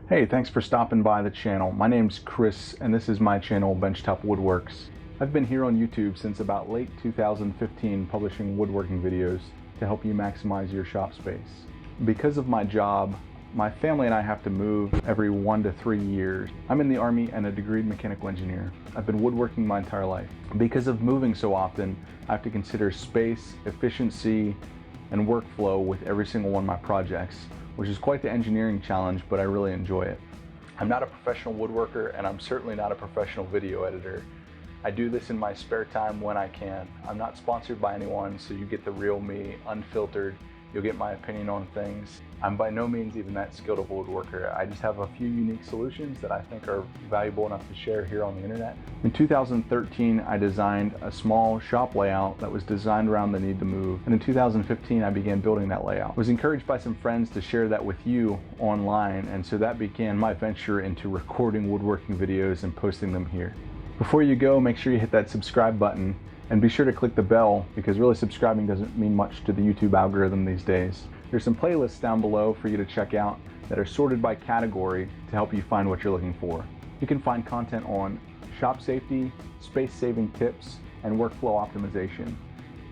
Hey, thanks for stopping by the channel. My name's Chris and this is my channel, Benchtop Woodworks. I've been here on YouTube since about late 2015 publishing woodworking videos to help you maximize your shop space. Because of my job, my family and I have to move every 1 to 3 years. I'm in the Army and a degreed mechanical engineer. I've been woodworking my entire life. Because of moving so often, I have to consider space, efficiency, and workflow with every single one of my projects, which is quite the engineering challenge, but I really enjoy it. I'm not a professional woodworker and I'm certainly not a professional video editor. I do this in my spare time when I can. I'm not sponsored by anyone, so you get the real me, unfiltered. You'll get my opinion on things. I'm by no means even that skilled of a woodworker. I just have a few unique solutions that I think are valuable enough to share here on the internet. In 2013, I designed a small shop layout that was designed around the need to move. And in 2015, I began building that layout. I was encouraged by some friends to share that with you online, and so that began my venture into recording woodworking videos and posting them here. Before you go, make sure you hit that subscribe button and be sure to click the bell, because really subscribing doesn't mean much to the YouTube algorithm these days. There's some playlists down below for you to check out that are sorted by category to help you find what you're looking for. You can find content on shop safety, space saving tips, and workflow optimization.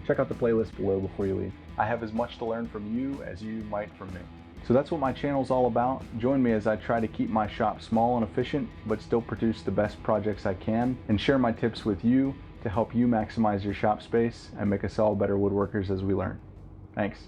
Check out the playlist below before you leave. I have as much to learn from you as you might from me. So that's what my channel's all about. Join me as I try to keep my shop small and efficient, but still produce the best projects I can, and share my tips with you to help you maximize your shop space and make us all better woodworkers as we learn. Thanks.